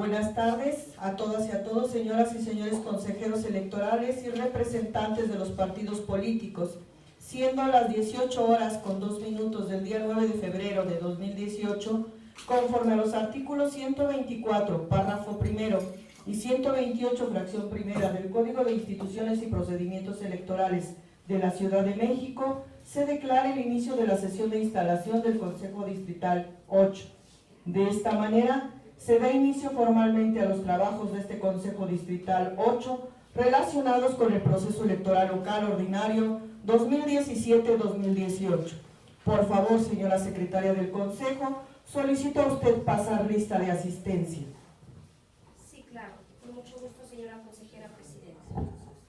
Buenas tardes a todas y a todos, señoras y señores consejeros electorales y representantes de los partidos políticos. Siendo las 18 horas con 2 minutos del día 9 de febrero de 2018, conforme a los artículos 124, párrafo primero y 128, fracción primera del Código de Instituciones y Procedimientos Electorales de la Ciudad de México, se declara el inicio de la sesión de instalación del Consejo Distrital 8. De esta manera, se da inicio formalmente a los trabajos de este Consejo Distrital 8 relacionados con el proceso electoral local ordinario 2017-2018. Por favor, señora secretaria del Consejo, solicito a usted pasar lista de asistencia. Sí, claro. Con mucho gusto, señora consejera presidenta.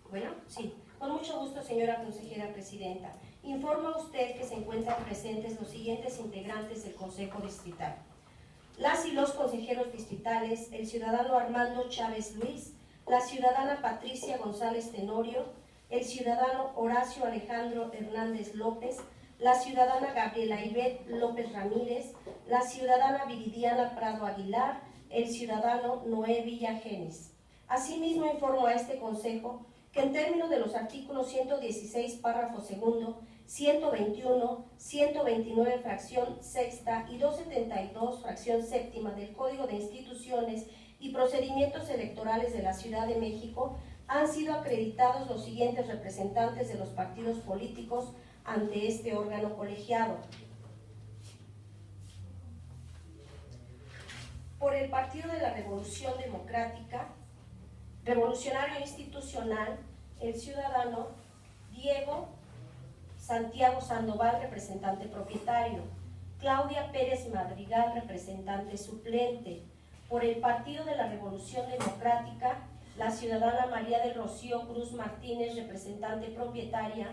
Bueno, sí. Con mucho gusto, señora consejera presidenta. Informa a usted que se encuentran presentes los siguientes integrantes del Consejo Distrital. Las y los consejeros distritales, el ciudadano Armando Chávez Luis, la ciudadana Patricia González Tenorio, el ciudadano Horacio Alejandro Hernández López, la ciudadana Gabriela Ivette López Ramírez, la ciudadana Viridiana Prado Aguilar, el ciudadano Noé Villagenes. Asimismo, informo a este consejo que en términos de los artículos 116, párrafo segundo, 121, 129, fracción sexta y 272, fracción séptima del Código de Instituciones y Procedimientos Electorales de la Ciudad de México, han sido acreditados los siguientes representantes de los partidos políticos ante este órgano colegiado. Por el Partido de la Revolución Democrática, Revolucionario Institucional, el ciudadano Diego Santiago Sandoval, representante propietario. Claudia Pérez Madrigal, representante suplente. Por el Partido de la Revolución Democrática, la ciudadana María del Rocío Cruz Martínez, representante propietaria.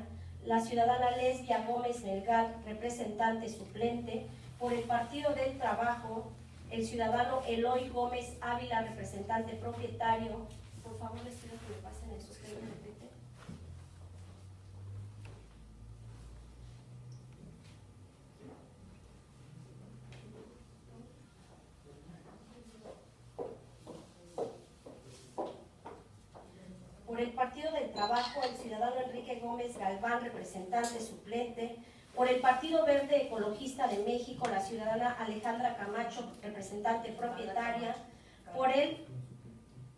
La ciudadana Lesbia Gómez Melgar, representante suplente. Por el Partido del Trabajo, el ciudadano Eloy Gómez Ávila, representante propietario. Por favor, les pido que me pasen el sostén de repente. Por el Partido del Trabajo, el ciudadano Enrique Gómez Galván, representante suplente. Por el Partido Verde Ecologista de México, la ciudadana Alejandra Camacho, representante propietaria. Por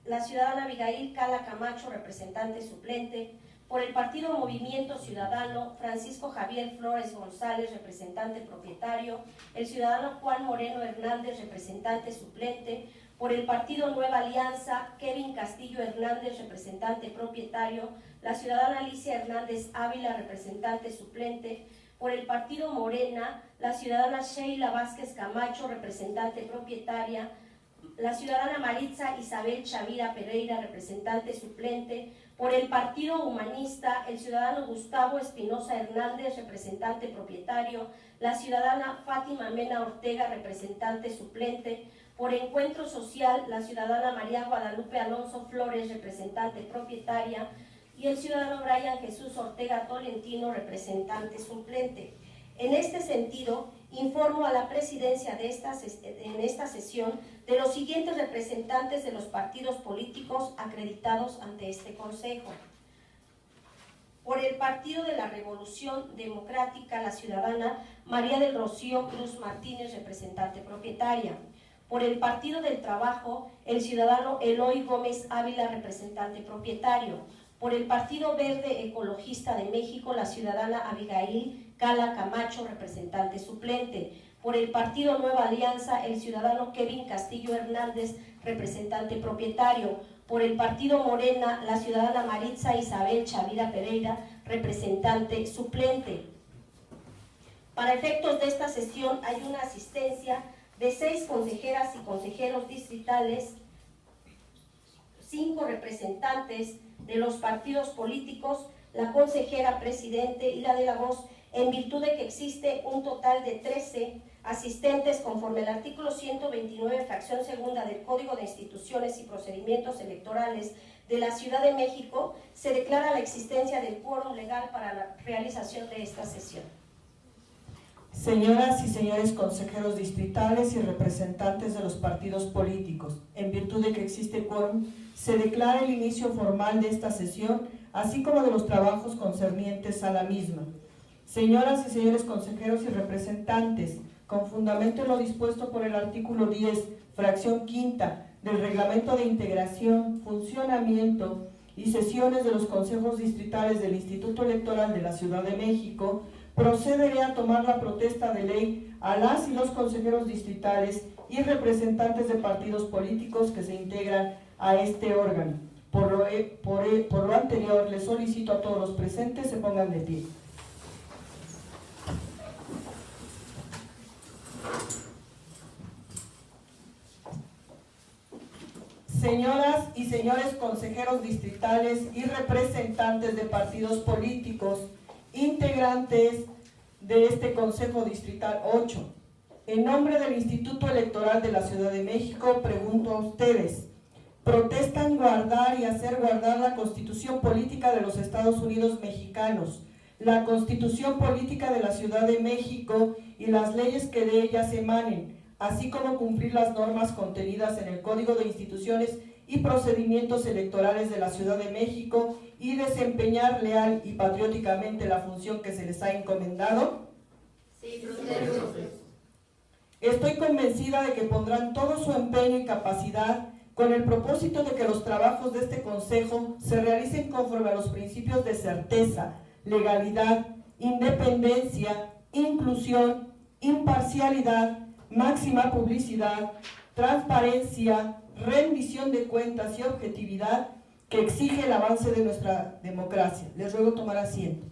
la ciudadana Abigail Cala Camacho, representante suplente. Por el Partido Movimiento Ciudadano, Francisco Javier Flores González, representante propietario. El ciudadano Juan Moreno Hernández, representante suplente. Por el Partido Nueva Alianza, Kevin Castillo Hernández, representante propietario. La ciudadana Alicia Hernández Ávila, representante suplente. Por el Partido Morena, la ciudadana Sheila Vázquez Camacho, representante propietaria. La ciudadana Maritza Isabel Chavira Pereira, representante suplente. Por el Partido Humanista, el ciudadano Gustavo Espinosa Hernández, representante propietario. La ciudadana Fátima Mena Ortega, representante suplente. Por Encuentro Social, la ciudadana María Guadalupe Alonso Flores, representante propietaria. Y el ciudadano Brian Jesús Ortega Tolentino, representante suplente. En este sentido, informo a la presidencia en esta sesión de los siguientes representantes de los partidos políticos acreditados ante este Consejo. Por el Partido de la Revolución Democrática, la ciudadana María del Rocío Cruz Martínez, representante propietaria. Por el Partido del Trabajo, el ciudadano Eloy Gómez Ávila, representante propietario. Por el Partido Verde Ecologista de México, la ciudadana Abigail Cala Camacho, representante suplente. Por el Partido Nueva Alianza, el ciudadano Kevin Castillo Hernández, representante propietario. Por el Partido Morena, la ciudadana Maritza Isabel Chavira Pereira, representante suplente. Para efectos de esta sesión hay una asistencia de 6 consejeras y consejeros distritales, 5 representantes de los partidos políticos, la consejera presidente y la de la voz, en virtud de que existe un total de 13 asistentes conforme al artículo 129, fracción segunda del Código de Instituciones y Procedimientos Electorales de la Ciudad de México, se declara la existencia del quórum legal para la realización de esta sesión. Señoras y señores consejeros distritales y representantes de los partidos políticos, en virtud de que existe quórum, se declara el inicio formal de esta sesión, así como de los trabajos concernientes a la misma. Señoras y señores consejeros y representantes, con fundamento en lo dispuesto por el artículo 10, fracción quinta, del Reglamento de Integración, Funcionamiento y Sesiones de los Consejos Distritales del Instituto Electoral de la Ciudad de México, procederé a tomar la protesta de ley a las y los consejeros distritales y representantes de partidos políticos que se integran a este órgano. Por lo anterior, les solicito a todos los presentes se pongan de pie. Señoras y señores consejeros distritales y representantes de partidos políticos, integrantes de este Consejo Distrital 8, en nombre del Instituto Electoral de la Ciudad de México, pregunto a ustedes, ¿protestan guardar y hacer guardar la Constitución Política de los Estados Unidos Mexicanos, la Constitución Política de la Ciudad de México y las leyes que de ellas emanen, así como cumplir las normas contenidas en el Código de Instituciones y Procedimientos Electorales de la Ciudad de México y desempeñar leal y patrióticamente la función que se les ha encomendado? Sí, proceso. Estoy convencida de que pondrán todo su empeño y capacidad con el propósito de que los trabajos de este Consejo se realicen conforme a los principios de certeza, legalidad, independencia, inclusión, imparcialidad, máxima publicidad, transparencia, rendición de cuentas y objetividad que exige el avance de nuestra democracia. Les ruego tomar asiento.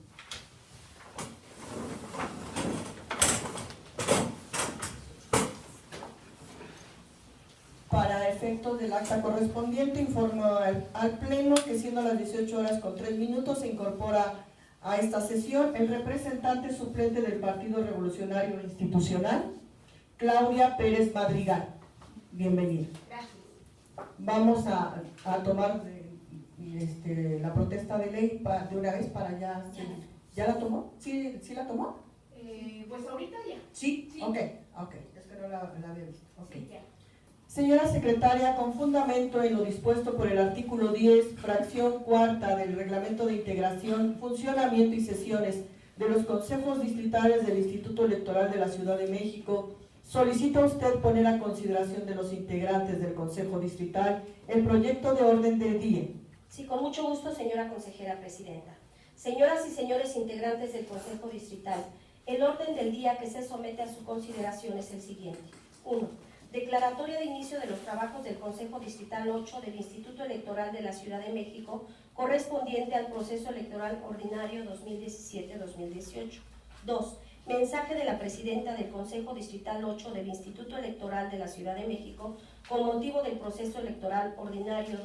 Para efectos del acta correspondiente, informo al Pleno que siendo las 18:03 se incorpora a esta sesión el representante suplente del Partido Revolucionario Institucional, Claudia Pérez Madrigal. Bienvenida. Gracias. Vamos a tomar la protesta de ley de una vez para ya. ¿Ya la tomó? ¿Sí la tomó? Pues ahorita ya. ¿Sí? Ok. Es que no la había visto. Okay. Sí, ya. Señora Secretaria, con fundamento en lo dispuesto por el artículo 10, fracción cuarta del Reglamento de Integración, Funcionamiento y Sesiones de los Consejos Distritales del Instituto Electoral de la Ciudad de México, solicita usted poner a consideración de los integrantes del Consejo Distrital el proyecto de orden del día. Sí, con mucho gusto, señora consejera presidenta. Señoras y señores integrantes del Consejo Distrital, el orden del día que se somete a su consideración es el siguiente. 1. Declaratoria de inicio de los trabajos del Consejo Distrital 8 del Instituto Electoral de la Ciudad de México, correspondiente al proceso electoral ordinario 2017-2018. 2. Mensaje de la presidenta del Consejo Distrital 8 del Instituto Electoral de la Ciudad de México con motivo del proceso electoral ordinario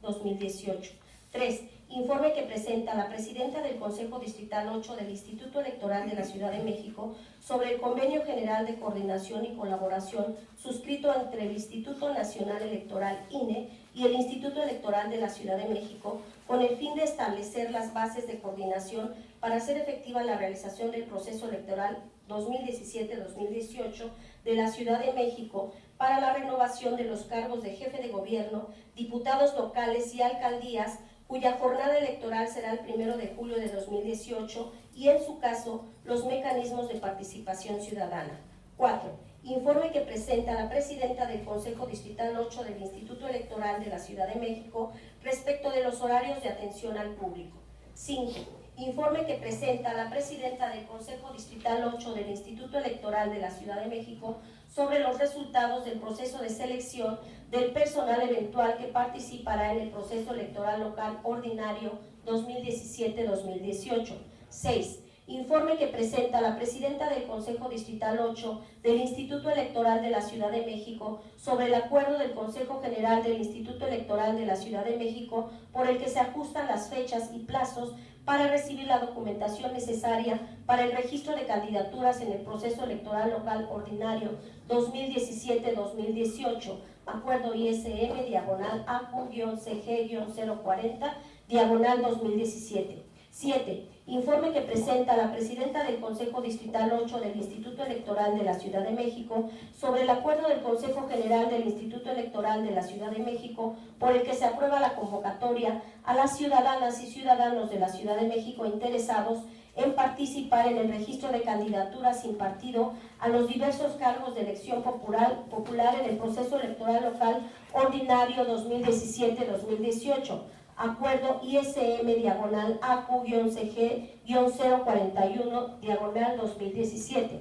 2017-2018. 3. Informe que presenta la presidenta del Consejo Distrital 8 del Instituto Electoral de la Ciudad de México sobre el Convenio General de Coordinación y Colaboración suscrito entre el Instituto Nacional Electoral INE y el Instituto Electoral de la Ciudad de México con el fin de establecer las bases de coordinación para hacer efectiva la realización del proceso electoral 2017-2018 de la Ciudad de México para la renovación de los cargos de jefe de gobierno, diputados locales y alcaldías, cuya jornada electoral será el 1 de julio de 2018 y, en su caso, los mecanismos de participación ciudadana. 4. Informe que presenta la presidenta del Consejo Distrital 8 del Instituto Electoral de la Ciudad de México respecto de los horarios de atención al público. 5. Informe que presenta la presidenta del Consejo Distrital 8 del Instituto Electoral de la Ciudad de México sobre los resultados del proceso de selección del personal eventual que participará en el proceso electoral local ordinario 2017-2018. 6. Informe que presenta la presidenta del Consejo Distrital 8 del Instituto Electoral de la Ciudad de México sobre el acuerdo del Consejo General del Instituto Electoral de la Ciudad de México por el que se ajustan las fechas y plazos para recibir la documentación necesaria para el registro de candidaturas en el proceso electoral local ordinario 2017-2018, acuerdo ISM, diagonal AQ-CG-040, diagonal 2017. 7. informe que presenta la presidenta del Consejo Distrital 8 del Instituto Electoral de la Ciudad de México sobre el acuerdo del Consejo General del Instituto Electoral de la Ciudad de México por el que se aprueba la convocatoria a las ciudadanas y ciudadanos de la Ciudad de México interesados en participar en el registro de candidaturas sin partido a los diversos cargos de elección popular en el proceso electoral local ordinario 2017-2018. Acuerdo ISM-AQ-CG-041-2017.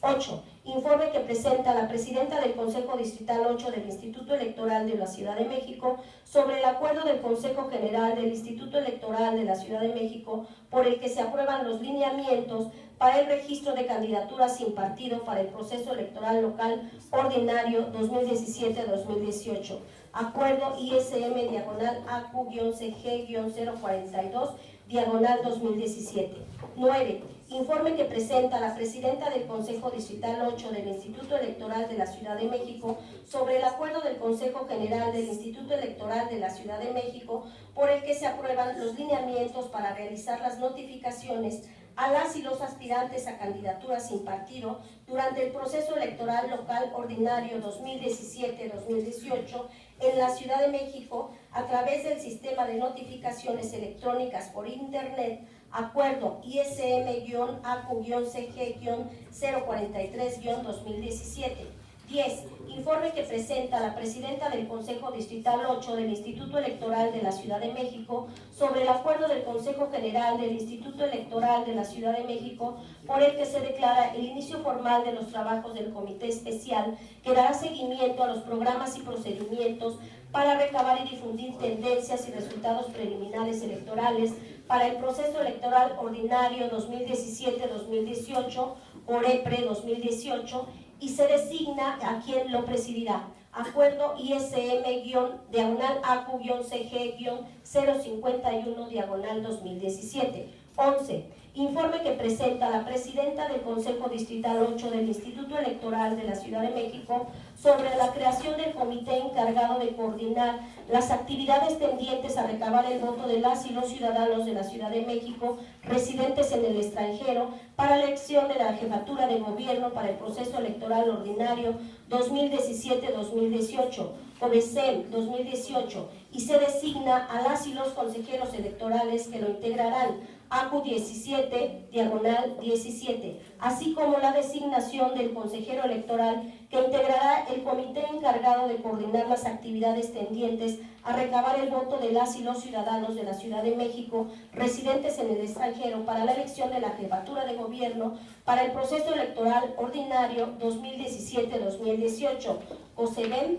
8. Informe que presenta la presidenta del Consejo Distrital 8 del Instituto Electoral de la Ciudad de México sobre el acuerdo del Consejo General del Instituto Electoral de la Ciudad de México por el que se aprueban los lineamientos para el registro de candidaturas sin partido para el proceso electoral local ordinario 2017-2018. Acuerdo ISM-AQ-CG-042-2017. 9. Informe que presenta la presidenta del Consejo Distrital 8 del Instituto Electoral de la Ciudad de México sobre el acuerdo del Consejo General del Instituto Electoral de la Ciudad de México por el que se aprueban los lineamientos para realizar las notificaciones a las y los aspirantes a candidaturas sin partido durante el proceso electoral local ordinario 2017-2018 en la Ciudad de México a través del sistema de notificaciones electrónicas por Internet. Acuerdo ISM-AQ-CG-043-2017. 10. Informe que presenta la presidenta del Consejo Distrital 8 del Instituto Electoral de la Ciudad de México sobre el acuerdo del Consejo General del Instituto Electoral de la Ciudad de México por el que se declara el inicio formal de los trabajos del Comité Especial que dará seguimiento a los programas y procedimientos para recabar y difundir tendencias y resultados preliminares electorales para el proceso electoral ordinario 2017-2018, OREPRE 2018, y se designa a quien lo presidirá. Acuerdo ISM-AQ-CG-051-2017. 11. Informe que presenta la presidenta del Consejo Distrital 8 del Instituto Electoral de la Ciudad de México sobre la creación del comité encargado de coordinar las actividades tendientes a recabar el voto de las y los ciudadanos de la Ciudad de México residentes en el extranjero para la elección de la jefatura de gobierno para el proceso electoral ordinario 2017-2018, COBESEM 2018, y se designa a las y los consejeros electorales que lo integrarán. AQ-17/17, así como la designación del consejero electoral que integrará el comité encargado de coordinar las actividades tendientes a recabar el voto de las y los ciudadanos de la Ciudad de México residentes en el extranjero para la elección de la jefatura de gobierno para el proceso electoral ordinario 2017-2018, COSEBEM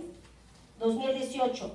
2018.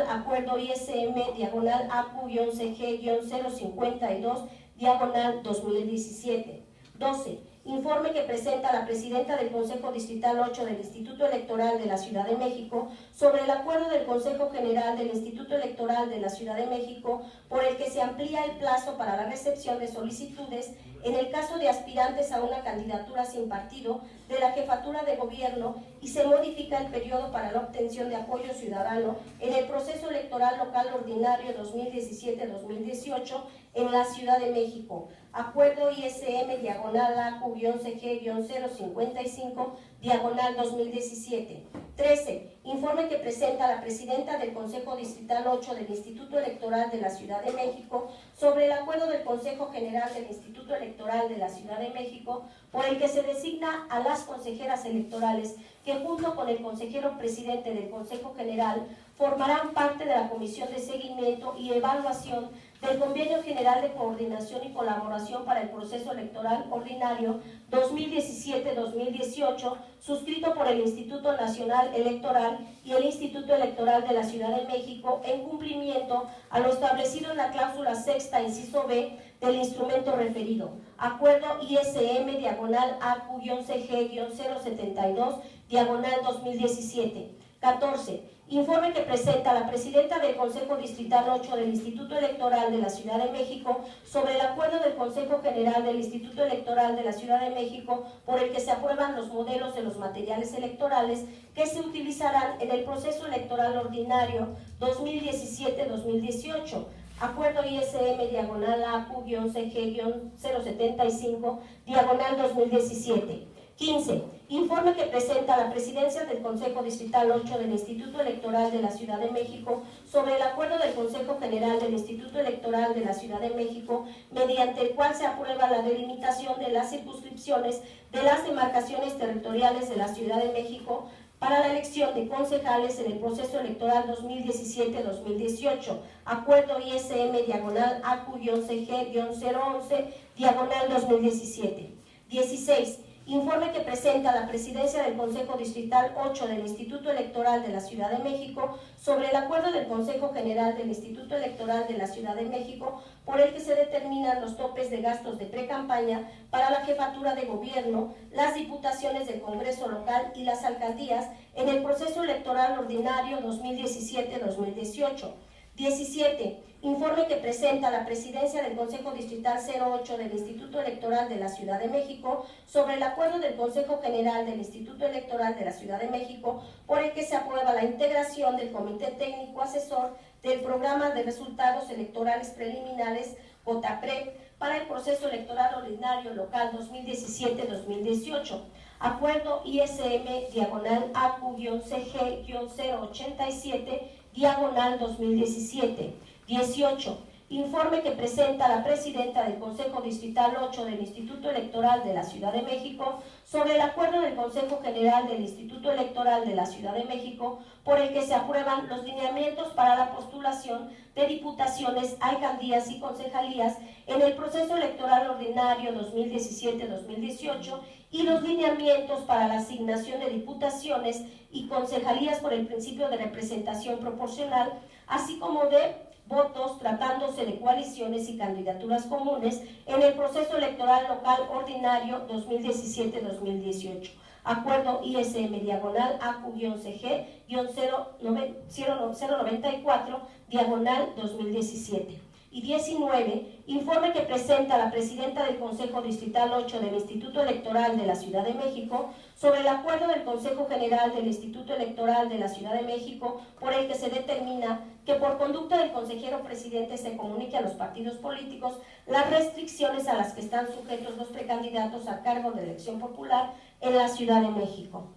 Acuerdo ISM-AQ-CG-052-2017. 12. Informe que presenta la presidenta del Consejo Distrital 8 del Instituto Electoral de la Ciudad de México sobre el acuerdo del Consejo General del Instituto Electoral de la Ciudad de México por el que se amplía el plazo para la recepción de solicitudes en el caso de aspirantes a una candidatura sin partido de la jefatura de gobierno y se modifica el periodo para la obtención de apoyo ciudadano en el proceso electoral local ordinario 2017-2018 en la Ciudad de México. Acuerdo ISM-AQ-CG-055-2017. 13. Informe que presenta la presidenta del Consejo Distrital 8 del Instituto Electoral de la Ciudad de México sobre el acuerdo del Consejo General del Instituto Electoral de la Ciudad de México por el que se designa a las consejeras electorales que junto con el consejero presidente del Consejo General formarán parte de la Comisión de Seguimiento y Evaluación del Convenio General de Coordinación y Colaboración para el Proceso Electoral Ordinario 2017-2018, suscrito por el Instituto Nacional Electoral y el Instituto Electoral de la Ciudad de México en cumplimiento a lo establecido en la cláusula sexta, inciso B, del instrumento referido. Acuerdo ISM-AQ-CG-072-2017. 14. Informe que presenta la presidenta del Consejo Distrital 8 del Instituto Electoral de la Ciudad de México sobre el acuerdo del Consejo General del Instituto Electoral de la Ciudad de México por el que se aprueban los modelos de los materiales electorales que se utilizarán en el proceso electoral ordinario 2017-2018. Acuerdo ISM diagonal AQ-CG-075 diagonal 2017. 15. Informe que presenta la Presidencia del Consejo Distrital 8 del Instituto Electoral de la Ciudad de México sobre el acuerdo del Consejo General del Instituto Electoral de la Ciudad de México, mediante el cual se aprueba la delimitación de las circunscripciones de las demarcaciones territoriales de la Ciudad de México para la elección de concejales en el proceso electoral 2017-2018, acuerdo ISM diagonal AQ-CG-011 diagonal 2017. 16. Informe que presenta la Presidencia del Consejo Distrital 8 del Instituto Electoral de la Ciudad de México sobre el acuerdo del Consejo General del Instituto Electoral de la Ciudad de México por el que se determinan los topes de gastos de precampaña para la jefatura de gobierno, las diputaciones del Congreso local y las alcaldías en el proceso electoral ordinario 2017-2018. 17. Informe que presenta la Presidencia del Consejo Distrital 08 del Instituto Electoral de la Ciudad de México sobre el acuerdo del Consejo General del Instituto Electoral de la Ciudad de México por el que se aprueba la integración del Comité Técnico Asesor del Programa de Resultados Electorales Preliminares (COTAPRE) para el proceso electoral ordinario local 2017-2018. Acuerdo ISM diagonal AQ-CG-087 diagonal 2017. 18. Informe que presenta la Presidenta del Consejo Distrital 8 del Instituto Electoral de la Ciudad de México sobre el acuerdo del Consejo General del Instituto Electoral de la Ciudad de México por el que se aprueban los lineamientos para la postulación de diputaciones, alcaldías y concejalías en el proceso electoral ordinario 2017-2018 y los lineamientos para la asignación de diputaciones y concejalías por el principio de representación proporcional, así como de votos tratándose de coaliciones y candidaturas comunes en el proceso electoral local ordinario 2017-2018. Acuerdo ISM diagonal AQ-CG-094 diagonal 2017. Y 19. Informe que presenta la Presidenta del Consejo Distrital 8 del Instituto Electoral de la Ciudad de México sobre el acuerdo del Consejo General del Instituto Electoral de la Ciudad de México por el que se determina que por conducta del consejero presidente se comunique a los partidos políticos las restricciones a las que están sujetos los precandidatos a cargo de elección popular en la Ciudad de México.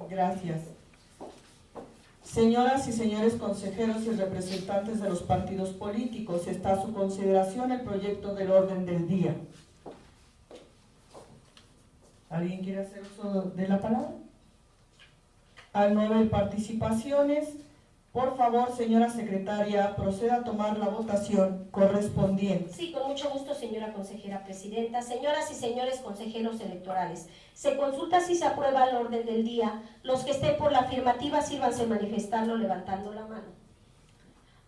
Gracias. Señoras y señores consejeros y representantes de los partidos políticos, está a su consideración el proyecto del orden del día. ¿Alguien quiere hacer uso de la palabra? Al no haber participaciones, por favor, señora secretaria, proceda a tomar la votación correspondiente. Sí, con mucho gusto, señora consejera presidenta. Señoras y señores consejeros electorales, se consulta si se aprueba el orden del día. Los que estén por la afirmativa, sírvanse manifestarlo levantando la mano.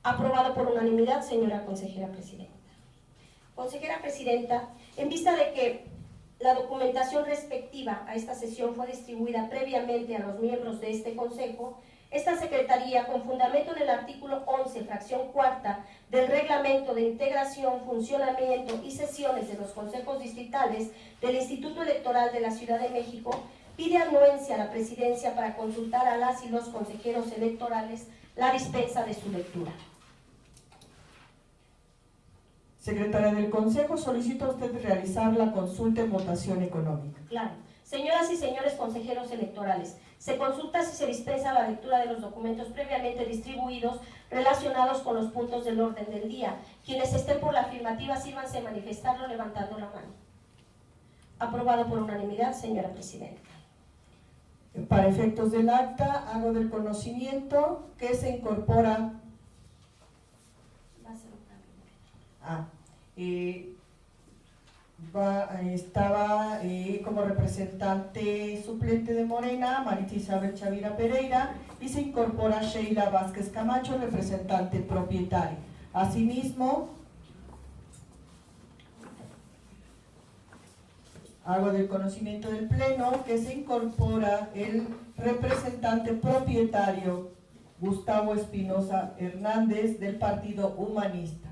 Aprobado por unanimidad, señora consejera presidenta. Consejera presidenta, en vista de que la documentación respectiva a esta sesión fue distribuida previamente a los miembros de este consejo, esta Secretaría, con fundamento en el artículo 11, fracción cuarta del Reglamento de Integración, Funcionamiento y Sesiones de los Consejos Distritales del Instituto Electoral de la Ciudad de México, pide anuencia a la Presidencia para consultar a las y los consejeros electorales la dispensa de su lectura. Secretaria del Consejo, solicita usted realizar la consulta en votación económica. Claro. Señoras y señores consejeros electorales, se consulta si se dispensa la lectura de los documentos previamente distribuidos relacionados con los puntos del orden del día. Quienes estén por la afirmativa, sírvanse manifestarlo levantando la mano. Aprobado por unanimidad, señora presidenta. Para efectos del acta, hago del conocimiento que se incorpora... estaba como representante suplente de Morena, Maritza Isabel Chavira Pereira, y se incorpora Sheila Vázquez Camacho, representante propietaria. Asimismo, hago del conocimiento del Pleno que se incorpora el representante propietario Gustavo Espinosa Hernández del Partido Humanista.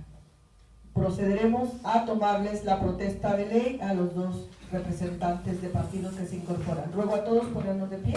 Procederemos a tomarles la protesta de ley a los dos representantes de partidos que se incorporan. Ruego a todos ponernos de pie.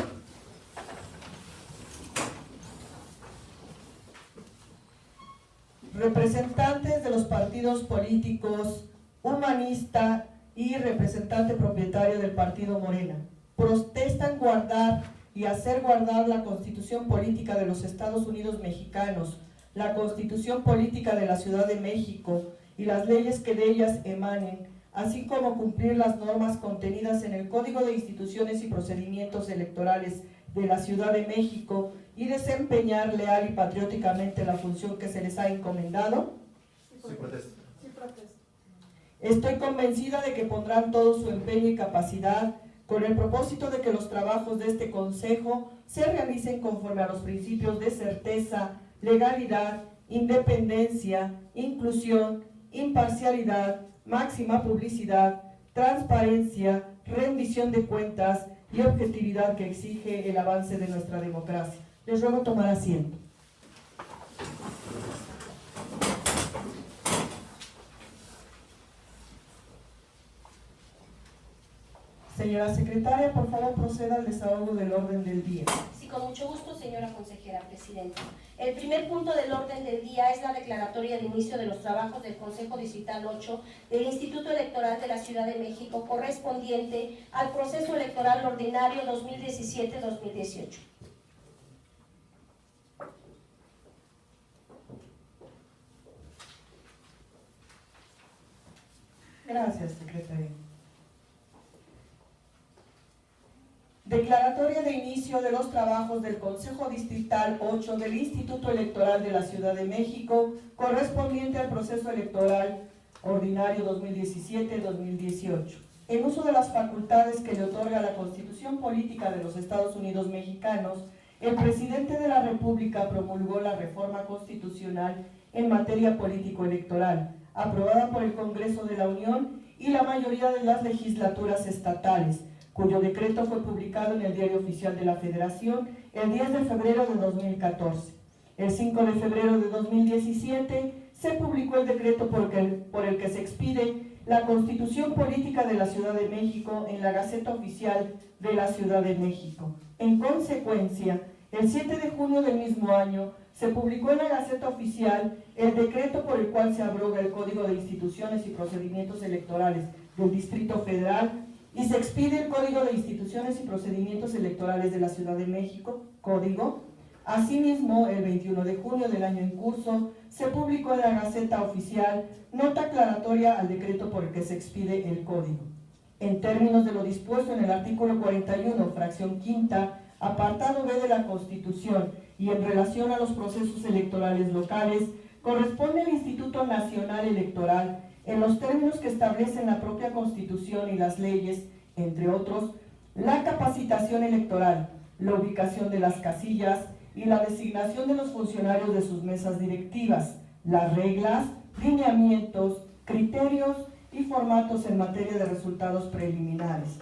representantes de los partidos políticos Humanista y representante propietario del partido Morena, protestan guardar y hacer guardar la Constitución Política de los Estados Unidos Mexicanos, la Constitución Política de la Ciudad de México y las leyes que de ellas emanen, así como cumplir las normas contenidas en el Código de Instituciones y Procedimientos Electorales de la Ciudad de México y desempeñar leal y patrióticamente la función que se les ha encomendado. Sí, protesto. Sí, protesto. Estoy convencida de que pondrán todo su empeño y capacidad con el propósito de que los trabajos de este Consejo se realicen conforme a los principios de certeza, legalidad, independencia, inclusión, imparcialidad, máxima publicidad, transparencia, rendición de cuentas y objetividad que exige el avance de nuestra democracia. Les ruego tomar asiento. Señora secretaria, por favor proceda al desahogo del orden del día. Sí, con mucho gusto, señora consejera presidenta. El primer punto del orden del día es la declaratoria de inicio de los trabajos del Consejo Distrital 8 del Instituto Electoral de la Ciudad de México correspondiente al proceso electoral ordinario 2017-2018. Gracias, secretaria. Declaratoria de inicio de los trabajos del Consejo Distrital 8 del Instituto Electoral de la Ciudad de México, correspondiente al proceso electoral ordinario 2017-2018. En uso de las facultades que le otorga la Constitución Política de los Estados Unidos Mexicanos, el presidente de la República promulgó la reforma constitucional en materia político-electoral, aprobada por el Congreso de la Unión y la mayoría de las legislaturas estatales, cuyo decreto fue publicado en el Diario Oficial de la Federación el 10 de febrero de 2014. El 5 de febrero de 2017 se publicó el decreto por el que se expide la Constitución Política de la Ciudad de México en la Gaceta Oficial de la Ciudad de México. En consecuencia, el 7 de junio del mismo año se publicó en la Gaceta Oficial el decreto por el cual se abroga el Código de Instituciones y Procedimientos Electorales del Distrito Federal y se expide el Código de Instituciones y Procedimientos Electorales de la Ciudad de México, Código. Asimismo, el 21 de junio del año en curso, se publicó en la Gaceta Oficial nota aclaratoria al decreto por el que se expide el Código. En términos de lo dispuesto en el artículo 41, fracción quinta, apartado B de la Constitución, y en relación a los procesos electorales locales, corresponde al Instituto Nacional Electoral, en los términos que establecen la propia Constitución y las leyes, entre otros, la capacitación electoral, la ubicación de las casillas y la designación de los funcionarios de sus mesas directivas, las reglas, lineamientos, criterios y formatos en materia de resultados preliminares,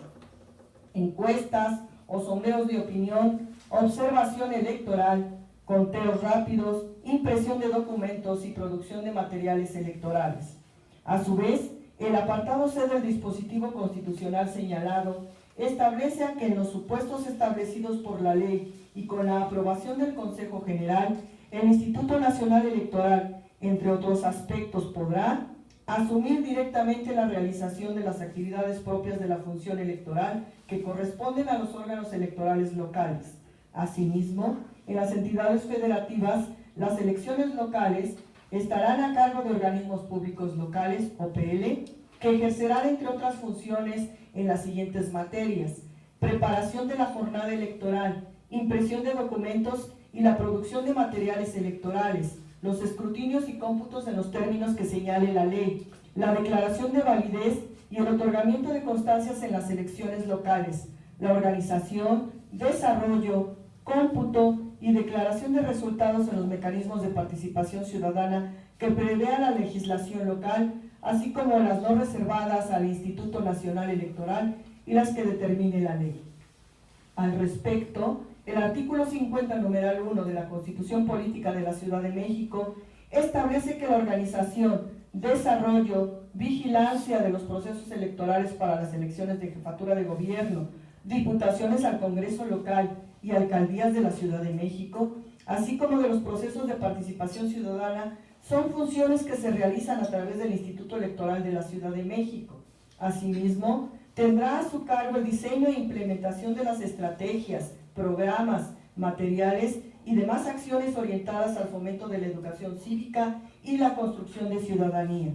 encuestas o sondeos de opinión, observación electoral, conteos rápidos, impresión de documentos y producción de materiales electorales. A su vez, el apartado C del dispositivo constitucional señalado establece que en los supuestos establecidos por la ley y con la aprobación del Consejo General, el Instituto Nacional Electoral, entre otros aspectos, podrá asumir directamente la realización de las actividades propias de la función electoral que corresponden a los órganos electorales locales. Asimismo, en las entidades federativas, las elecciones locales estarán a cargo de organismos públicos locales, OPL, que ejercerán, entre otras funciones, en las siguientes materias: preparación de la jornada electoral, impresión de documentos y la producción de materiales electorales, los escrutinios y cómputos en los términos que señale la ley, la declaración de validez y el otorgamiento de constancias en las elecciones locales, la organización, desarrollo, cómputo y declaración de resultados en los mecanismos de participación ciudadana que prevea la legislación local, así como las no reservadas al Instituto Nacional Electoral y las que determine la ley. Al respecto, el artículo 50, numeral 1 de la Constitución Política de la Ciudad de México establece que la organización, desarrollo, vigilancia de los procesos electorales para las elecciones de jefatura de gobierno, diputaciones al Congreso local y alcaldías de la Ciudad de México, así como de los procesos de participación ciudadana, son funciones que se realizan a través del Instituto Electoral de la Ciudad de México. Asimismo, tendrá a su cargo el diseño e implementación de las estrategias, programas, materiales y demás acciones orientadas al fomento de la educación cívica y la construcción de ciudadanía.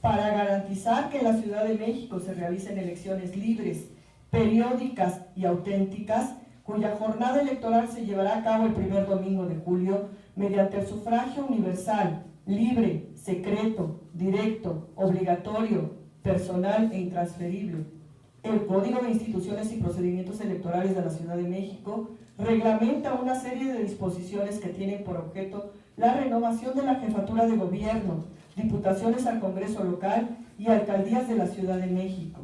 Para garantizar que en la Ciudad de México se realicen elecciones libres, periódicas y auténticas, cuya jornada electoral se llevará a cabo el primer domingo de julio mediante el sufragio universal, libre, secreto, directo, obligatorio, personal e intransferible. El Código de Instituciones y Procedimientos Electorales de la Ciudad de México reglamenta una serie de disposiciones que tienen por objeto la renovación de la jefatura de gobierno, diputaciones al Congreso local y alcaldías de la Ciudad de México.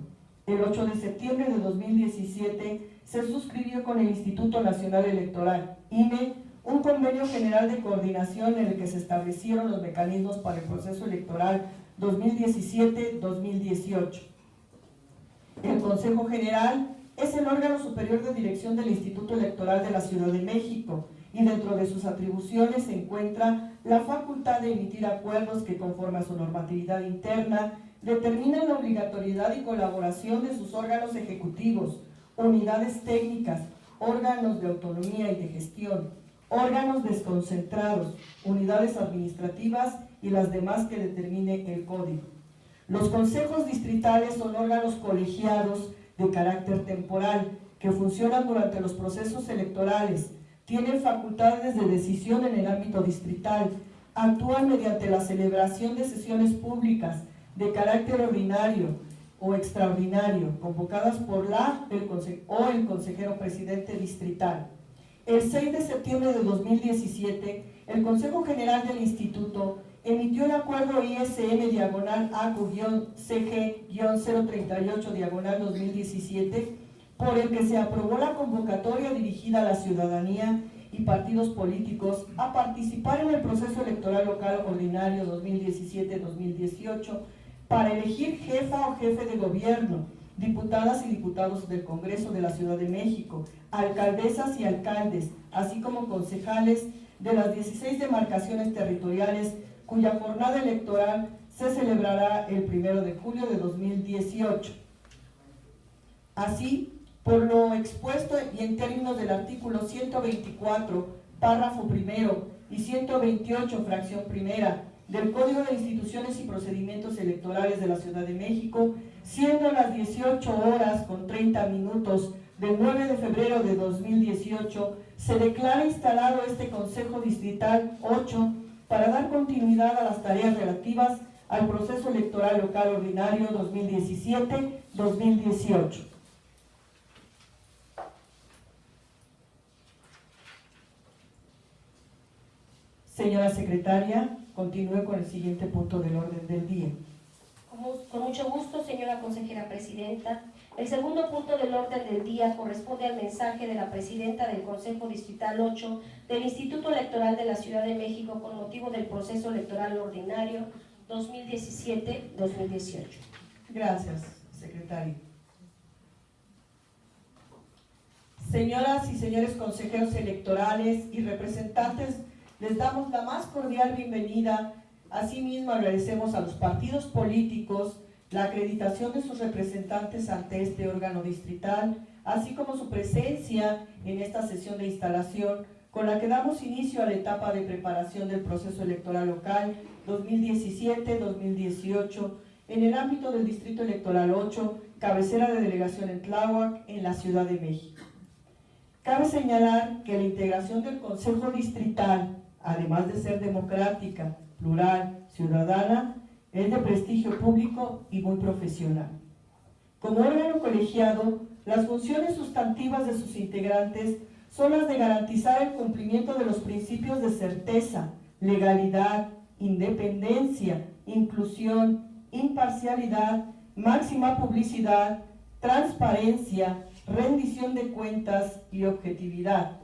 El 8 de septiembre de 2017 se suscribió con el Instituto Nacional Electoral, INE, un convenio general de coordinación en el que se establecieron los mecanismos para el proceso electoral 2017-2018. El Consejo General es el órgano superior de dirección del Instituto Electoral de la Ciudad de México y dentro de sus atribuciones se encuentra la facultad de emitir acuerdos que, conforme a su normatividad interna, determinan la obligatoriedad y colaboración de sus órganos ejecutivos, unidades técnicas, órganos de autonomía y de gestión, órganos desconcentrados, unidades administrativas y las demás que determine el Código. Los consejos distritales son órganos colegiados de carácter temporal que funcionan durante los procesos electorales, tienen facultades de decisión en el ámbito distrital, actúan mediante la celebración de sesiones públicas de carácter ordinario o extraordinario, convocadas por el consejero presidente distrital. El 6 de septiembre de 2017, el Consejo General del Instituto emitió el acuerdo ISM-ACG-038-2017 por el que se aprobó la convocatoria dirigida a la ciudadanía y partidos políticos a participar en el proceso electoral local ordinario 2017-2018 para elegir jefa o jefe de gobierno, diputadas y diputados del Congreso de la Ciudad de México, alcaldesas y alcaldes, así como concejales de las 16 demarcaciones territoriales cuya jornada electoral se celebrará el 1 de julio de 2018. Así, por lo expuesto y en términos del artículo 124, párrafo primero y 128, fracción primera, del Código de Instituciones y Procedimientos Electorales de la Ciudad de México, siendo las 18:30 del 9 de febrero de 2018, se declara instalado este Consejo Distrital 8 para dar continuidad a las tareas relativas al proceso electoral local ordinario 2017-2018. Señora secretaria, continúe con el siguiente punto del orden del día. Con mucho gusto, señora consejera presidenta. El segundo punto del orden del día corresponde al mensaje de la presidenta del Consejo Distrital 8 del Instituto Electoral de la Ciudad de México con motivo del proceso electoral ordinario 2017-2018. Gracias, secretaria. Señoras y señores consejeros electorales y representantes, les damos la más cordial bienvenida. Asimismo, agradecemos a los partidos políticos la acreditación de sus representantes ante este órgano distrital, así como su presencia en esta sesión de instalación, con la que damos inicio a la etapa de preparación del proceso electoral local 2017-2018 en el ámbito del Distrito Electoral 8, cabecera de delegación en Tláhuac, en la Ciudad de México. Cabe señalar que la integración del Consejo Distrital, además de ser democrática, plural, ciudadana, es de prestigio público y muy profesional. Como órgano colegiado, las funciones sustantivas de sus integrantes son las de garantizar el cumplimiento de los principios de certeza, legalidad, independencia, inclusión, imparcialidad, máxima publicidad, transparencia, rendición de cuentas y objetividad,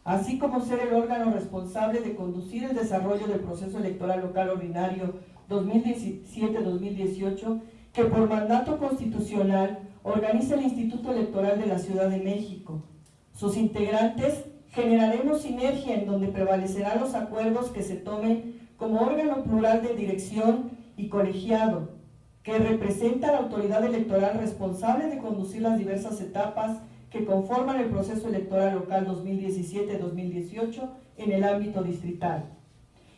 así como ser el órgano responsable de conducir el desarrollo del proceso electoral local ordinario 2017-2018, que por mandato constitucional organiza el Instituto Electoral de la Ciudad de México. Sus integrantes generaremos sinergia en donde prevalecerán los acuerdos que se tomen como órgano plural de dirección y colegiado, que representa a la autoridad electoral responsable de conducir las diversas etapas que conforman el proceso electoral local 2017-2018 en el ámbito distrital.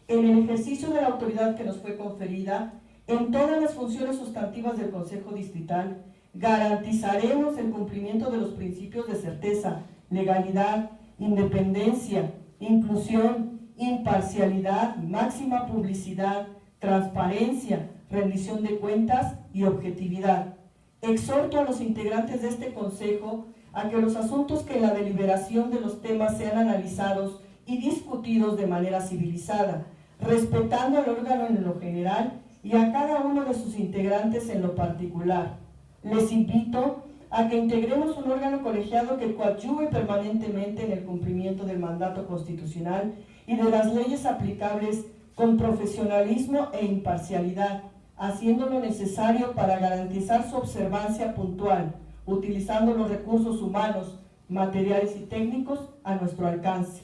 En el ejercicio de la autoridad que nos fue conferida, en todas las funciones sustantivas del Consejo Distrital, garantizaremos el cumplimiento de los principios de certeza, legalidad, independencia, inclusión, imparcialidad, máxima publicidad, transparencia, rendición de cuentas y objetividad. Exhorto a los integrantes de este Consejo a que los asuntos que en la deliberación de los temas sean analizados y discutidos de manera civilizada, respetando al órgano en lo general y a cada uno de sus integrantes en lo particular. Les invito a que integremos un órgano colegiado que coadyuve permanentemente en el cumplimiento del mandato constitucional y de las leyes aplicables con profesionalismo e imparcialidad, haciendo lo necesario para garantizar su observancia puntual, utilizando los recursos humanos, materiales y técnicos a nuestro alcance.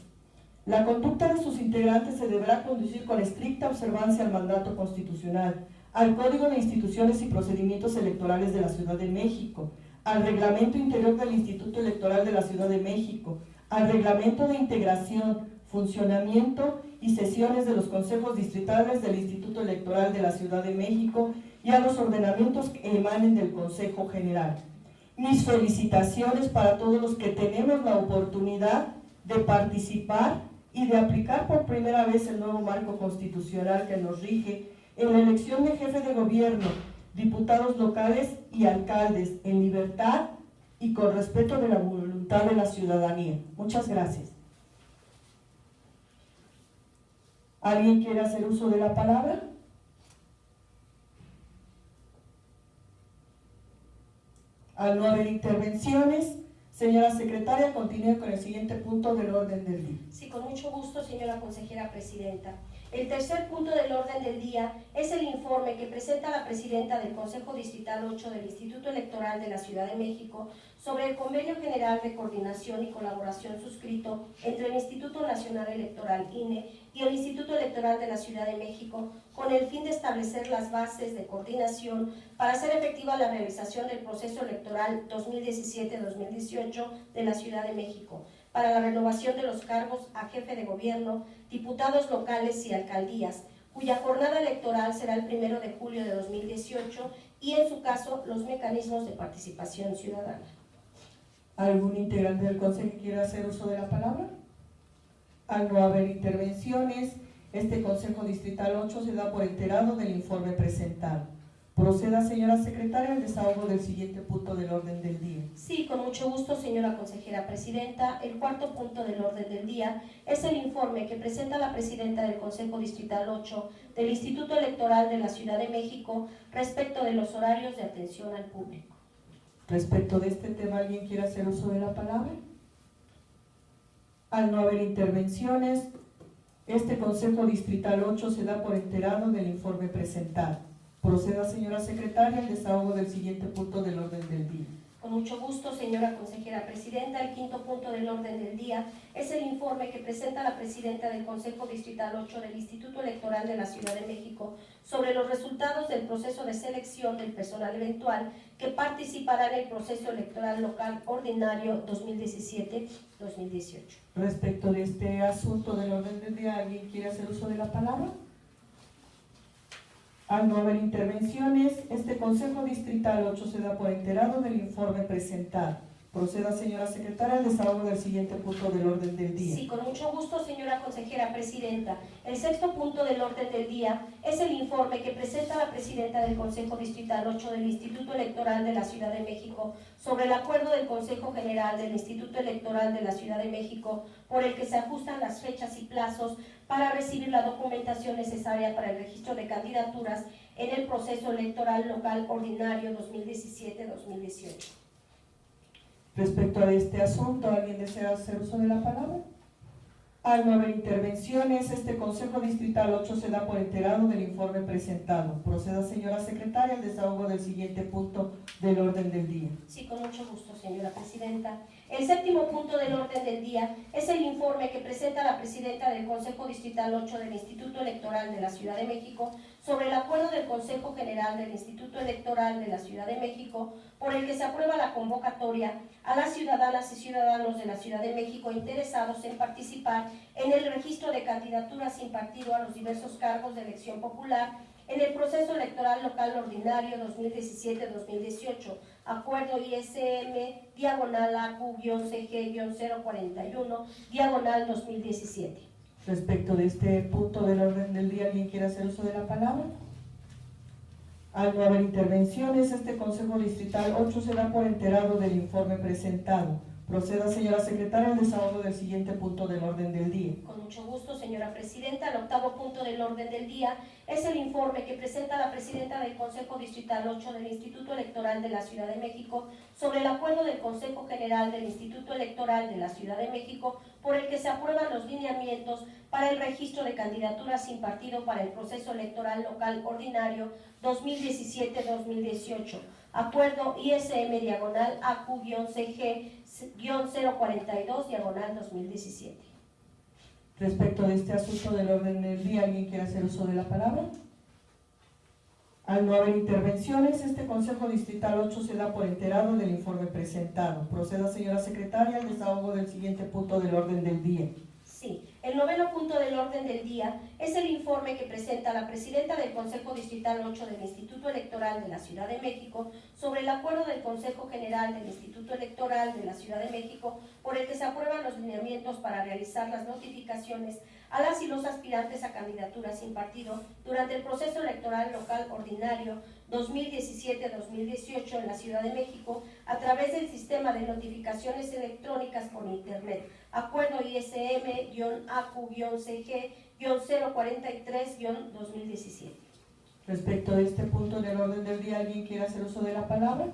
La conducta de sus integrantes se deberá conducir con estricta observancia al mandato constitucional, al Código de Instituciones y Procedimientos Electorales de la Ciudad de México, al Reglamento Interior del Instituto Electoral de la Ciudad de México, al Reglamento de Integración, Funcionamiento y Sesiones de los Consejos Distritales del Instituto Electoral de la Ciudad de México y a los ordenamientos que emanen del Consejo General. Mis felicitaciones para todos los que tenemos la oportunidad de participar y de aplicar por primera vez el nuevo marco constitucional que nos rige en la elección de jefe de gobierno, diputados locales y alcaldes en libertad y con respeto de la voluntad de la ciudadanía. Muchas gracias. ¿Alguien quiere hacer uso de la palabra? Al no haber intervenciones, señora secretaria, continúe con el siguiente punto del orden del día. Sí, con mucho gusto, señora consejera presidenta. El tercer punto del orden del día es el informe que presenta la presidenta del Consejo Distrital 8 del Instituto Electoral de la Ciudad de México sobre el Convenio General de Coordinación y Colaboración suscrito entre el Instituto Nacional Electoral INE y el Instituto Electoral de la Ciudad de México con el fin de establecer las bases de coordinación para hacer efectiva la realización del proceso electoral 2017-2018 de la Ciudad de México, para la renovación de los cargos a jefe de gobierno, diputados locales y alcaldías, cuya jornada electoral será el 1 de julio de 2018 y, en su caso, los mecanismos de participación ciudadana. ¿Algún integrante del Consejo que quiera hacer uso de la palabra? Al no haber intervenciones, este Consejo Distrital 8 se da por enterado del informe presentado. Proceda, señora secretaria, al desahogo del siguiente punto del orden del día. Sí, con mucho gusto, señora consejera presidenta. El cuarto punto del orden del día es el informe que presenta la presidenta del Consejo Distrital 8 del Instituto Electoral de la Ciudad de México respecto de los horarios de atención al público. Respecto de este tema, ¿alguien quiere hacer uso de la palabra? Al no haber intervenciones, este Consejo Distrital 8 se da por enterado del informe presentado. Proceda, señora secretaria, al desahogo del siguiente punto del orden del día. Con mucho gusto, señora consejera presidenta. El quinto punto del orden del día es el informe que presenta la presidenta del Consejo Distrital 8 del Instituto Electoral de la Ciudad de México sobre los resultados del proceso de selección del personal eventual que participará en el proceso electoral local ordinario 2017-2018. Respecto de este asunto del orden del día, ¿alguien quiere hacer uso de la palabra? Al no haber intervenciones, este Consejo Distrital 8 se da por enterado del informe presentado. Proceda, señora secretaria, al desahogo del siguiente punto del orden del día. Sí, con mucho gusto, señora consejera presidenta. El sexto punto del orden del día es el informe que presenta la presidenta del Consejo Distrital 8 del Instituto Electoral de la Ciudad de México sobre el acuerdo del Consejo General del Instituto Electoral de la Ciudad de México por el que se ajustan las fechas y plazos para recibir la documentación necesaria para el registro de candidaturas en el proceso electoral local ordinario 2017-2018. Respecto a este asunto, ¿alguien desea hacer uso de la palabra? Al no haber intervenciones, este Consejo Distrital 8 se da por enterado del informe presentado. Proceda, señora secretaria, al desahogo del siguiente punto del orden del día. Sí, con mucho gusto, señora presidenta. El séptimo punto del orden del día es el informe que presenta la presidenta del Consejo Distrital 8 del Instituto Electoral de la Ciudad de México sobre el acuerdo del Consejo General del Instituto Electoral de la Ciudad de México por el que se aprueba la convocatoria a las ciudadanas y ciudadanos de la Ciudad de México interesados en participar en el registro de candidaturas sin partido a los diversos cargos de elección popular en el proceso electoral local ordinario 2017-2018, acuerdo ISM, diagonal AQ-CG-041, diagonal 2017. Respecto de este punto del orden del día, ¿alguien quiere hacer uso de la palabra? Al no haber intervenciones, este Consejo Distrital 8 se da por enterado del informe presentado. Proceda, señora secretaria, al desahogo del siguiente punto del orden del día. Con mucho gusto, señora presidenta. El octavo punto del orden del día es el informe que presenta la presidenta del Consejo Distrital 8 del Instituto Electoral de la Ciudad de México sobre el acuerdo del Consejo General del Instituto Electoral de la Ciudad de México por el que se aprueban los lineamientos para el registro de candidaturas sin partido para el proceso electoral local ordinario 2017-2018. Acuerdo ISM diagonal AQ-CG-042 diagonal 2017. Respecto de este asunto del orden del día, ¿alguien quiere hacer uso de la palabra? Al no haber intervenciones, este Consejo Distrital 8 se da por enterado del informe presentado. Proceda, señora secretaria, al desahogo del siguiente punto del orden del día. Sí, el noveno punto del orden del día es el informe que presenta la presidenta del Consejo Distrital 8 del Instituto Electoral de la Ciudad de México sobre el acuerdo del Consejo General del Instituto Electoral de la Ciudad de México por el que se aprueban los lineamientos para realizar las notificaciones a las y los aspirantes a candidaturas sin partido durante el proceso electoral local ordinario 2017-2018 en la Ciudad de México a través del sistema de notificaciones electrónicas por Internet. Acuerdo ISM-AQ-CG-043-2017. Respecto de este punto del orden del día, ¿alguien quiere hacer uso de la palabra?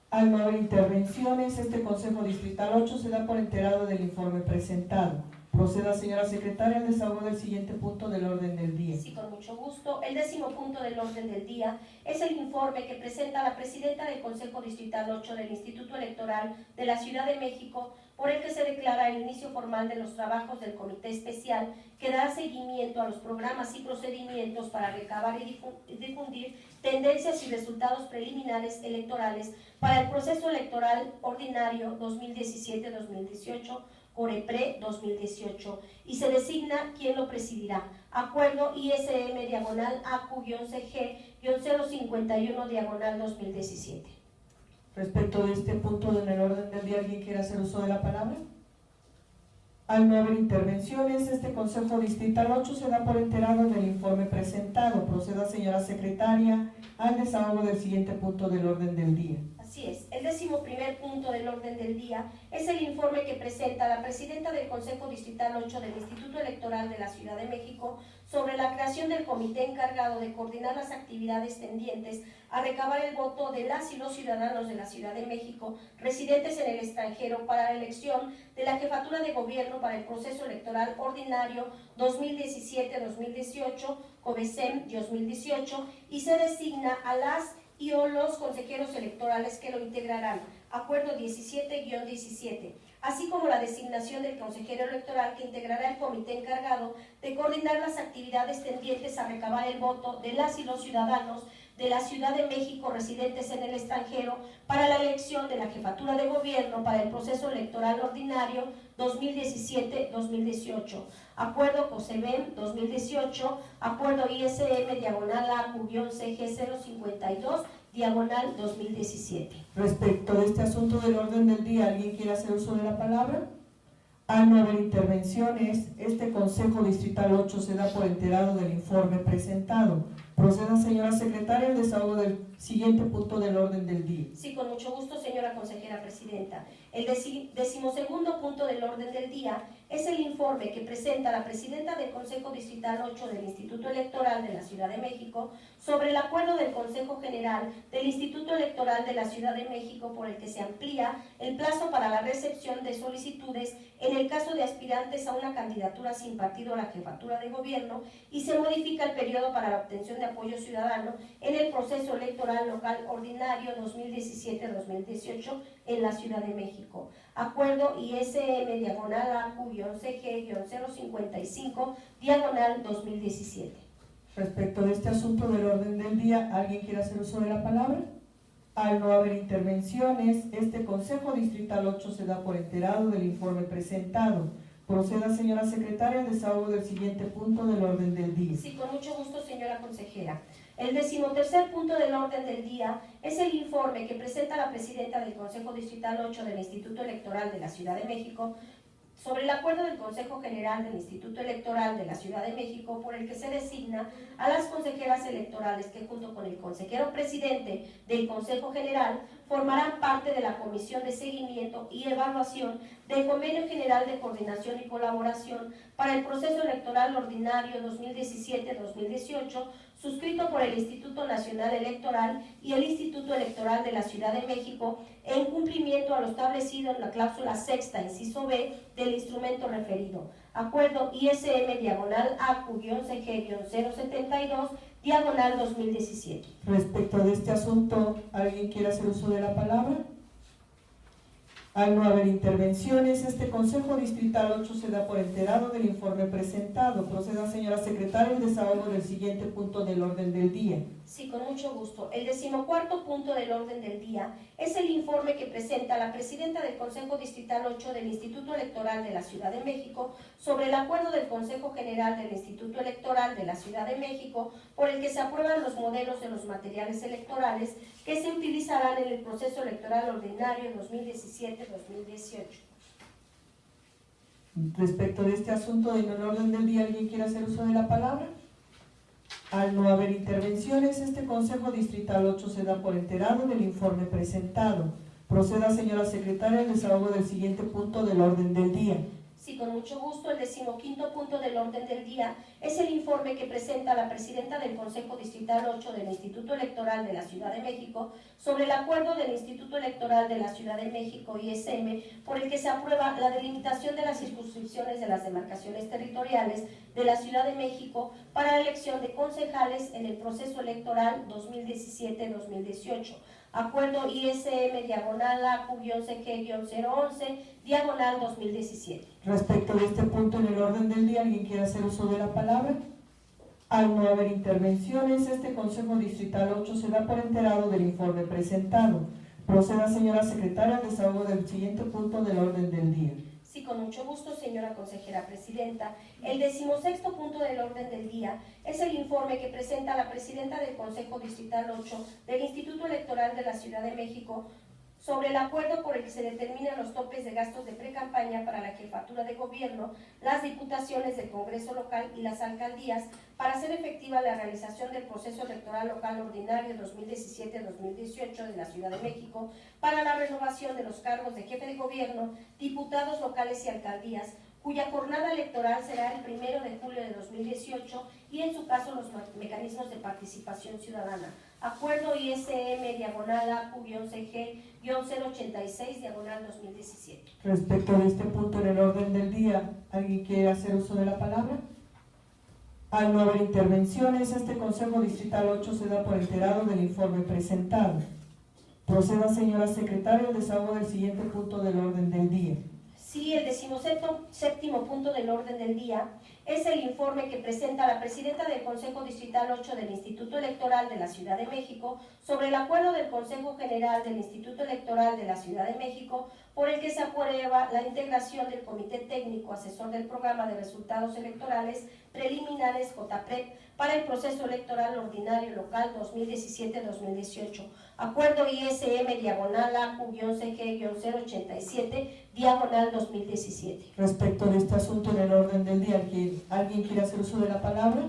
Al no haber intervenciones, este Consejo Distrital 8 se da por enterado del informe presentado. Proceda, señora secretaria, al desahogo del siguiente punto del orden del día. Sí, con mucho gusto. El décimo punto del orden del día es el informe que presenta la presidenta del Consejo Distrital 8 del Instituto Electoral de la Ciudad de México por el que se declara el inicio formal de los trabajos del Comité Especial que da seguimiento a los programas y procedimientos para recabar y difundir tendencias y resultados preliminares electorales para el proceso electoral ordinario 2017-2018, COREPRE 2018, y se designa quien lo presidirá. Acuerdo ISM diagonal AQ-CG-051 diagonal 2017. Respecto de este punto en el orden del día, ¿alguien quiere hacer uso de la palabra? Al no haber intervenciones, este Consejo Distrital 8 se da por enterado del informe presentado. Proceda, señora secretaria, al desahogo del siguiente punto del orden del día. Así es, el 11º punto del orden del día es el informe que presenta la presidenta del Consejo Distrital 8 del Instituto Electoral de la Ciudad de México sobre la creación del comité encargado de coordinar las actividades tendientes a recabar el voto de las y los ciudadanos de la Ciudad de México residentes en el extranjero para la elección de la jefatura de gobierno para el proceso electoral ordinario 2017-2018, COVESEM 2018, y se designa a las y o los consejeros electorales que lo integrarán, acuerdo 17-17, así como la designación del consejero electoral que integrará el comité encargado de coordinar las actividades tendientes a recabar el voto de las y los ciudadanos de la Ciudad de México residentes en el extranjero para la elección de la jefatura de gobierno para el proceso electoral ordinario 2017-2018. Acuerdo COSEBEM 2018, Acuerdo ISM diagonal AQ-CG052 diagonal 2017. Respecto de este asunto del orden del día, ¿alguien quiere hacer uso de la palabra? Al no haber intervenciones, este Consejo Distrital 8 se da por enterado del informe presentado. Proceda, señora secretaria, el desahogo del siguiente punto del orden del día. Sí, con mucho gusto, señora consejera presidenta. El 12º punto del orden del día es el informe que presenta la presidenta del Consejo Distrital 8 del Instituto Electoral de la Ciudad de México sobre el acuerdo del Consejo General del Instituto Electoral de la Ciudad de México por el que se amplía el plazo para la recepción de solicitudes en el caso de aspirantes a una candidatura sin partido a la jefatura de gobierno y se modifica el periodo para la obtención de apoyo ciudadano en el proceso electoral local ordinario 2017-2018 en la Ciudad de México. Acuerdo ISM-AQ-CG-055-2017. Respecto de este asunto del orden del día, ¿alguien quiere hacer uso de la palabra? Al no haber intervenciones, este Consejo Distrital 8 se da por enterado del informe presentado. Proceda, señora secretaria, al desahogo del siguiente punto del orden del día. Sí, con mucho gusto, señora consejera. El 13º punto del orden del día es el informe que presenta la presidenta del Consejo Distrital 8 del Instituto Electoral de la Ciudad de México sobre el acuerdo del Consejo General del Instituto Electoral de la Ciudad de México por el que se designa a las consejeras electorales que junto con el consejero presidente del Consejo General formarán parte de la Comisión de Seguimiento y Evaluación del Convenio General de Coordinación y Colaboración para el Proceso Electoral Ordinario 2017-2018 suscrito por el Instituto Nacional Electoral y el Instituto Electoral de la Ciudad de México en cumplimiento a lo establecido en la cláusula sexta, inciso B, del instrumento referido. Acuerdo ISM-AQ-CG-072-2017. Respecto de este asunto, ¿alguien quiere hacer uso de la palabra? Al no haber intervenciones, este Consejo Distrital 8 se da por enterado del informe presentado. Proceda, señora secretaria, el desahogo del siguiente punto del orden del día. Sí, con mucho gusto. El 14º punto del orden del día es el informe que presenta la presidenta del Consejo Distrital 8 del Instituto Electoral de la Ciudad de México sobre el acuerdo del Consejo General del Instituto Electoral de la Ciudad de México por el que se aprueban los modelos de los materiales electorales que se utilizarán en el proceso electoral ordinario 2017-2018. Respecto de este asunto en el orden del día, ¿alguien quiere hacer uso de la palabra? Al no haber intervenciones, este Consejo Distrital 8 se da por enterado del informe presentado. Proceda, señora secretaria, el desahogo del siguiente punto del orden del día. Sí, con mucho gusto. El 15º punto del orden del día es el informe que presenta la presidenta del Consejo Distrital 8 del Instituto Electoral de la Ciudad de México sobre el acuerdo del Instituto Electoral de la Ciudad de México, ISM, por el que se aprueba la delimitación de las circunscripciones de las demarcaciones territoriales de la Ciudad de México para la elección de concejales en el proceso electoral 2017-2018. Acuerdo ISM-AQ-CG-011-2017. Respecto de este punto en el orden del día, ¿alguien quiere hacer uso de la palabra? Al no haber intervenciones, este Consejo Distrital 8 se da por enterado del informe presentado. Proceda, señora secretaria, al desahogo del siguiente punto del orden del día. Sí, con mucho gusto, señora consejera presidenta. El 16º punto del orden del día es el informe que presenta la presidenta del Consejo Distrital 8 del Instituto Electoral de la Ciudad de México sobre el acuerdo por el que se determinan los topes de gastos de precampaña para la jefatura de gobierno, las diputaciones del Congreso local y las alcaldías para hacer efectiva la realización del proceso electoral local ordinario 2017-2018 de la Ciudad de México para la renovación de los cargos de jefe de gobierno, diputados locales y alcaldías, cuya jornada electoral será el 1 de julio de 2018 y en su caso los mecanismos de participación ciudadana. Acuerdo ISM-AQ-CG-086-2017. Respecto de este punto en el orden del día, ¿alguien quiere hacer uso de la palabra? Al no haber intervenciones, este Consejo Distrital 8 se da por enterado del informe presentado. Proceda, señora secretaria, el desahogo del siguiente punto del orden del día. Sí, el 17º punto del orden del día es el informe que presenta la presidenta del Consejo Distrital 8 del Instituto Electoral de la Ciudad de México sobre el acuerdo del Consejo General del Instituto Electoral de la Ciudad de México por el que se aprueba la integración del Comité Técnico Asesor del Programa de Resultados Electorales Preliminares JPREP para el proceso electoral ordinario local 2017-2018. Acuerdo ISM-AQ-CG-087-2017. Respecto de este asunto en el orden del día, ¿alguien quiere hacer uso de la palabra?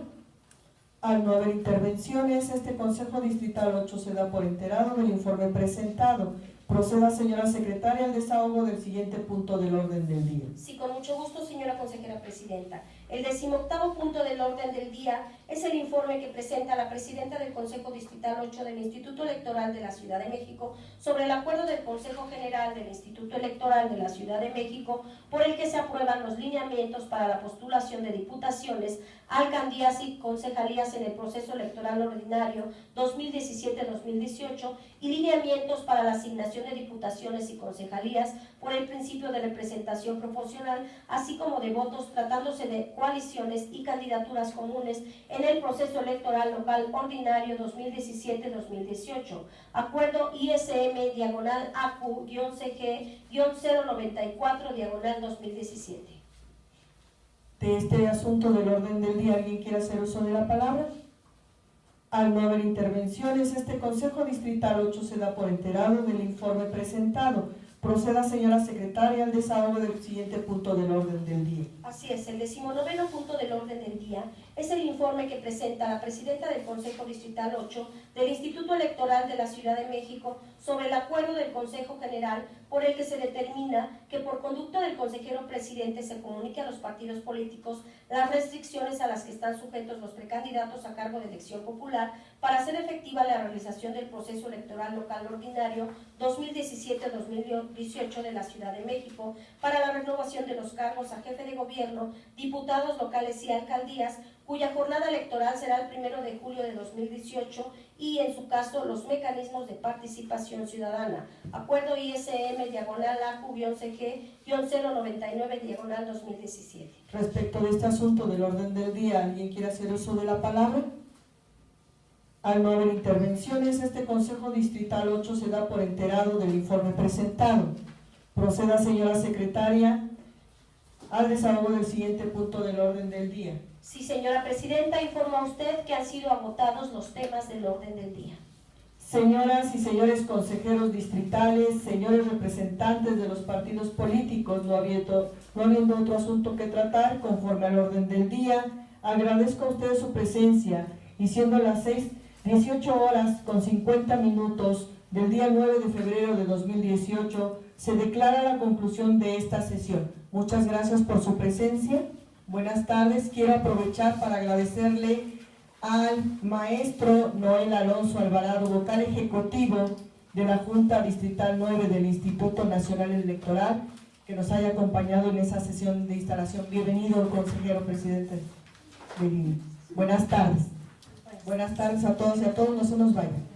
Al no haber intervenciones, este Consejo Distrital 8 se da por enterado del informe presentado. Proceda, señora secretaria, al desahogo del siguiente punto del orden del día. Sí, con mucho gusto, señora consejera presidenta. El 18º punto del orden del día es el informe que presenta la presidenta del Consejo Distrital 8 del Instituto Electoral de la Ciudad de México sobre el acuerdo del Consejo General del Instituto Electoral de la Ciudad de México por el que se aprueban los lineamientos para la postulación de diputaciones, alcaldías y concejalías en el proceso electoral ordinario 2017-2018 y lineamientos para la asignación de diputaciones y concejalías por el principio de representación proporcional, así como de votos tratándose de coaliciones y candidaturas comunes en el proceso electoral local ordinario 2017-2018. Acuerdo ISM-AQ-CG-094-2017. De este asunto del orden del día, ¿alguien quiere hacer uso de la palabra? Al no haber intervenciones, este Consejo Distrital 8 se da por enterado del informe presentado. Proceda, señora secretaria, al desahogo del siguiente punto del orden del día. Así es, el 19º punto del orden del día es el informe que presenta la presidenta del Consejo Distrital 8 del Instituto Electoral de la Ciudad de México sobre el acuerdo del Consejo General por el que se determina que por conducta del consejero presidente se comunique a los partidos políticos las restricciones a las que están sujetos los precandidatos a cargo de elección popular para hacer efectiva la realización del proceso electoral local ordinario 2017-2018 de la Ciudad de México para la renovación de los cargos a jefe de gobierno, diputados locales y alcaldías, cuya jornada electoral será el 1 de julio de 2018 y, en su caso, los mecanismos de participación ciudadana. Acuerdo ISM-AQ-CG-099-2017. Respecto de este asunto del orden del día, ¿alguien quiere hacer uso de la palabra? Al no haber intervenciones, este Consejo Distrital 8 se da por enterado del informe presentado. Proceda, señora secretaria, al desahogo del siguiente punto del orden del día. Sí, señora presidenta, informa usted que han sido agotados los temas del orden del día. Señoras y señores consejeros distritales, señores representantes de los partidos políticos, no habiendo otro asunto que tratar conforme al orden del día, agradezco a ustedes su presencia y siendo las 18 horas con 50 minutos del día 9 de febrero de 2018, se declara la conclusión de esta sesión. Muchas gracias por su presencia. Buenas tardes. Quiero aprovechar para agradecerle al maestro Noel Alonso Alvarado, vocal ejecutivo de la Junta Distrital 9 del Instituto Nacional Electoral, que nos haya acompañado en esa sesión de instalación. Bienvenido, consejero presidente del INE. Buenas tardes. Buenas tardes a todos y a todos. No se nos vayan.